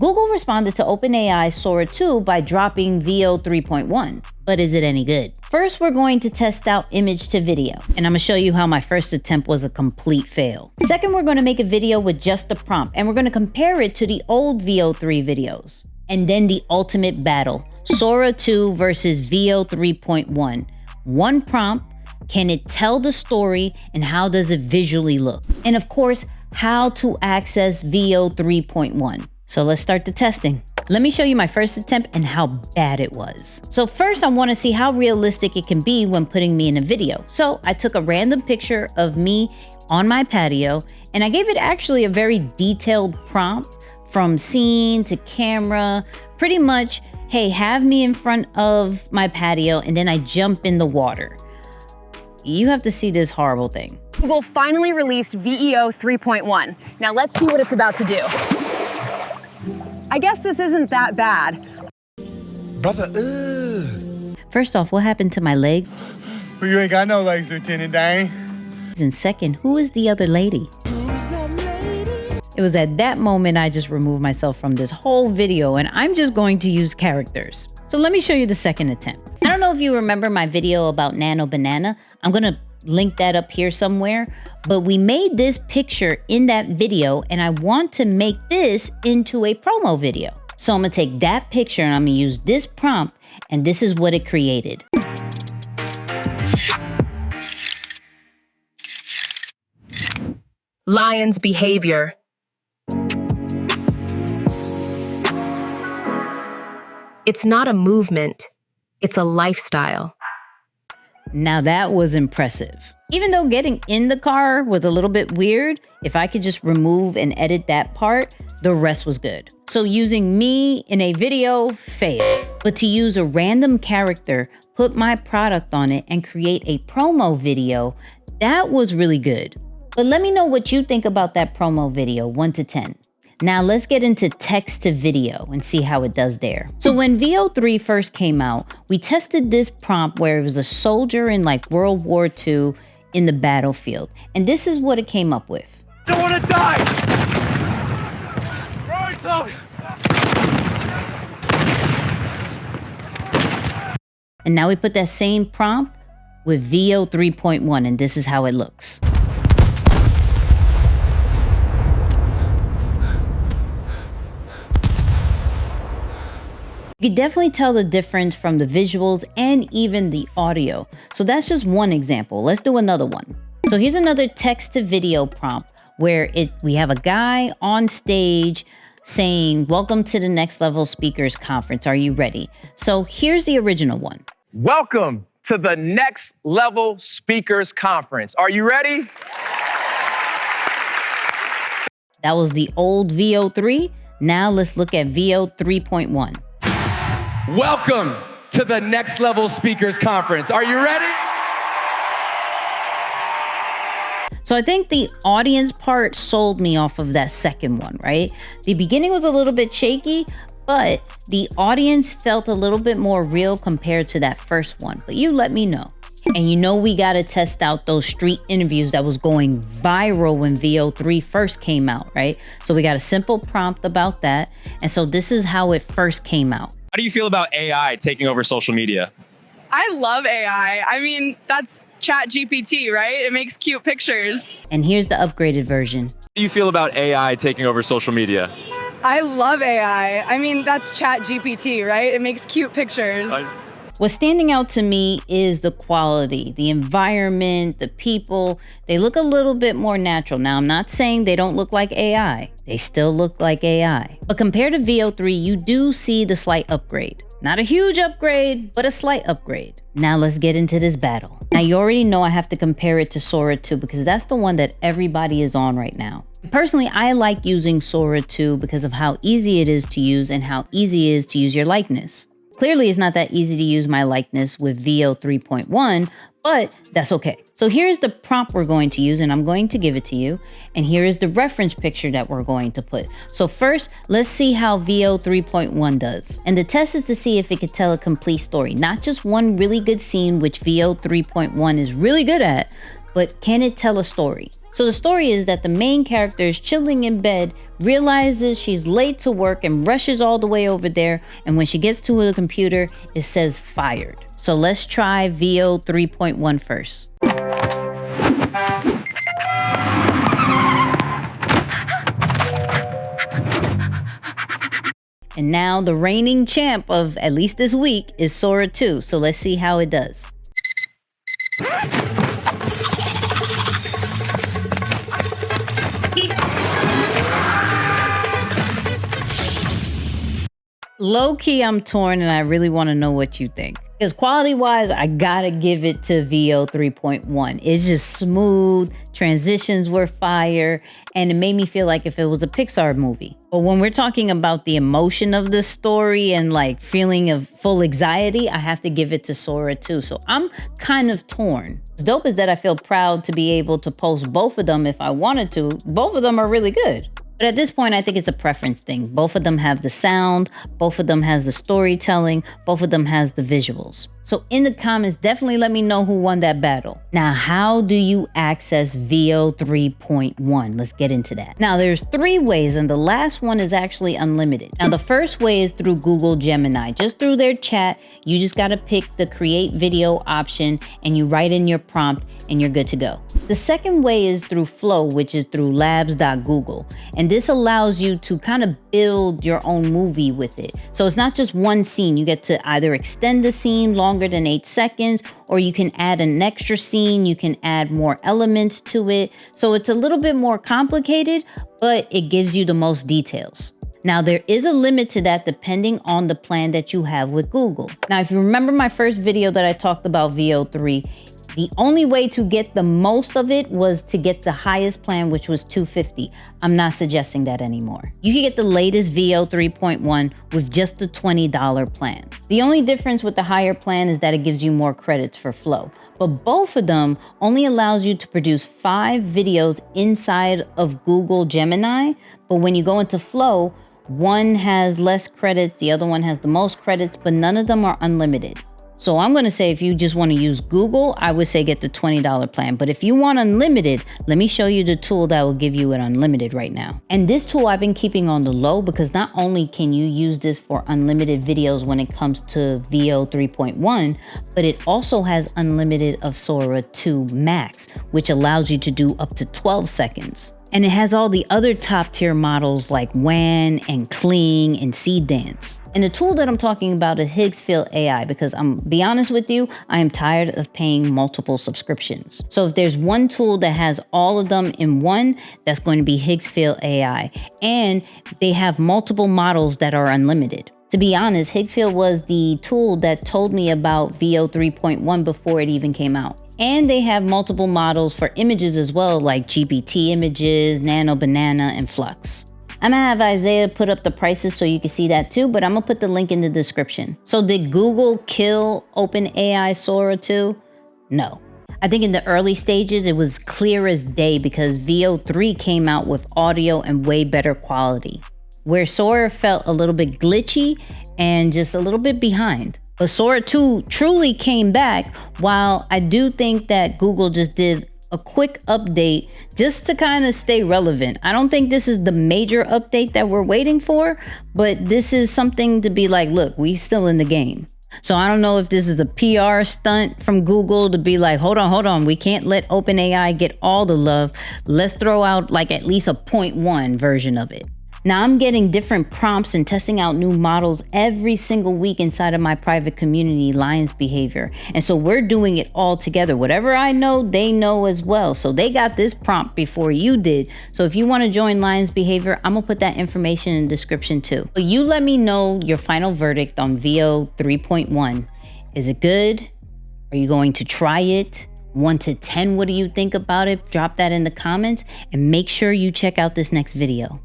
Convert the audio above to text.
Google responded to OpenAI's Sora 2 by dropping VEO 3.1. But is it any good? First, we're going to test out image to video, and I'm gonna show you how my first attempt was a complete fail. Second, we're gonna make a video with just the prompt, and we're gonna compare it to the old VEO 3 videos. And then the ultimate battle, Sora 2 versus VEO 3.1. One prompt, can it tell the story, and how does it visually look? And of course, how to access VEO 3.1. So let's start the testing. Let me show you my first attempt and how bad it was. So first, I want to see how realistic it can be when putting me in a video. So I took a random picture of me on my patio, and I gave it actually a very detailed prompt from scene to camera, pretty much, hey, have me in front of my patio, and then I jump in the water. You have to see this horrible thing. Google finally released VEO 3.1. Now let's see what it's about to do. I guess this isn't that bad. Brother, First off, what happened to my leg? well, you ain't got no legs, Lieutenant Dane. And second, who is the other lady? It was at that moment I just removed myself from this whole video, and I'm just going to use characters. So let me show you the second attempt. I don't know if you remember my video about Nano Banana. I'm gonna link that up here somewhere, but we made this picture in that video, and I want to make this into a promo video. So I'm gonna take that picture and I'm gonna use this prompt, and this is what it created. Lion's behavior. It's not a movement, it's a lifestyle. Now that was impressive. Even though getting in the car was a little bit weird, if I could just remove and edit that part, the rest was good. So using me in a video, failed. But to use a random character, put my product on it, and create a promo video, that was really good. But let me know what you think about that promo video, 1 to 10. Now let's get into text to video and see how it does there. So when VEO 3 first came out, we tested this prompt where it was a soldier in like World War II in the battlefield. And this is what it came up with. Don't want to die! Right up! And now we put that same prompt with VEO 3.1, and this is how it looks. You can definitely tell the difference from the visuals and even the audio. So that's just one example. Let's do another one. So here's another text to video prompt where we have a guy on stage saying, "Welcome to the Next Level Speakers Conference. Are you ready?" So here's the original one. Welcome to the Next Level Speakers Conference. Are you ready? That was the old VEO 3. Now let's look at VEO 3.1. Welcome to the Next Level Speakers Conference. Are you ready? So I think the audience part sold me off of that second one, right? The beginning was a little bit shaky, but the audience felt a little bit more real compared to that first one. But you let me know. And you know we gotta test out those street interviews that was going viral when VEO 3 first came out, right? So we got a simple prompt about that. And so this is how it first came out. How do you feel about AI taking over social media? I love AI. I mean, that's ChatGPT, right? It makes cute pictures. And here's the upgraded version. How do you feel about AI taking over social media? I love AI. I mean, that's ChatGPT, right? It makes cute pictures. What's standing out to me is the quality, the environment, the people. They look a little bit more natural. Now, I'm not saying they don't look like AI. They still look like AI. But compared to VEO 3, you do see the slight upgrade. Not a huge upgrade, but a slight upgrade. Now let's get into this battle. Now you already know I have to compare it to Sora 2 because that's the one that everybody is on right now. Personally, I like using Sora 2 because of how easy it is to use and how easy it is to use your likeness. Clearly, it's not that easy to use my likeness with VEO 3.1, but that's okay. So here's the prompt we're going to use, and I'm going to give it to you. And here is the reference picture that we're going to put. So first, let's see how VEO 3.1 does. And the test is to see if it could tell a complete story, not just one really good scene, which VEO 3.1 is really good at, but can it tell a story? So the story is that the main character is chilling in bed, realizes she's late to work and rushes all the way over there. And when she gets to the computer, it says fired. So let's try VEO 3.1 first. And now the reigning champ of at least this week is Sora 2. So let's see how it does. Low key, I'm torn and I really want to know what you think. Because quality wise, I gotta give it to VEO 3.1. It's just smooth, transitions were fire, and it made me feel like if it was a Pixar movie. But when we're talking about the emotion of the story and like feeling of full anxiety, I have to give it to Sora 2. So I'm kind of torn. What's dope is that I feel proud to be able to post both of them if I wanted to. Both of them are really good. But at this point, I think it's a preference thing. Both of them have the sound, both of them has the storytelling, both of them has the visuals. So in the comments, definitely let me know who won that battle. Now, how do you access VEO 3.1? Let's get into that. Now, there's 3 ways, and the last one is actually unlimited. Now, the first way is through Google Gemini. Just through their chat, you just gotta pick the create video option and you write in your prompt and you're good to go. The second way is through Flow, which is through labs.google. And this allows you to kind of build your own movie with it. So it's not just one scene. You get to either extend the scene longer than 8 seconds, or you can add an extra scene. You can add more elements to it. So it's a little bit more complicated, but it gives you the most details. Now, there is a limit to that depending on the plan that you have with Google. Now, if you remember my first video that I talked about VEO 3, the only way to get the most of it was to get the highest plan, which was $250. I'm not suggesting that anymore. You can get the latest VEO 3.1 with just the $20 plan. The only difference with the higher plan is that it gives you more credits for Flow. But both of them only allows you to produce 5 videos inside of Google Gemini. But when you go into Flow, one has less credits, the other one has the most credits, but none of them are unlimited. So I'm going to say if you just want to use Google, I would say get the $20 plan. But if you want unlimited, let me show you the tool that will give you an unlimited right now. And this tool I've been keeping on the low because not only can you use this for unlimited videos when it comes to VEO 3.1, but it also has unlimited of Sora 2 Max, which allows you to do up to 12 seconds. And it has all the other top tier models like WAN and Kling and Seed Dance. And the tool that I'm talking about is Higgsfield AI because be honest with you, I am tired of paying multiple subscriptions. So if there's one tool that has all of them in one, that's going to be Higgsfield AI. And they have multiple models that are unlimited. To be honest, Higgsfield was the tool that told me about VEO 3.1 before it even came out. And they have multiple models for images as well, like GPT images, Nano Banana, and Flux. I'm gonna have Isaiah put up the prices so you can see that too, but I'm gonna put the link in the description. So did Google kill OpenAI Sora 2? No. I think in the early stages, it was clear as day because VEO 3 came out with audio and way better quality, where Sora felt a little bit glitchy and just a little bit behind. But Sora 2 truly came back, while I do think that Google just did a quick update just to kind of stay relevant. I don't think this is the major update that we're waiting for, but this is something to be like, look, we still in the game. So I don't know if this is a PR stunt from Google to be like, hold on, we can't let OpenAI get all the love. Let's throw out like at least a 0.1 version of it. Now I'm getting different prompts and testing out new models every single week inside of my private community, Lions Behavior. And so we're doing it all together. Whatever I know, they know as well. So they got this prompt before you did. So if you want to join Lions Behavior, I'm gonna put that information in the description too. So you let me know your final verdict on VEO 3.1. Is it good? Are you going to try it? 1 to 10, what do you think about it? Drop that in the comments and make sure you check out this next video.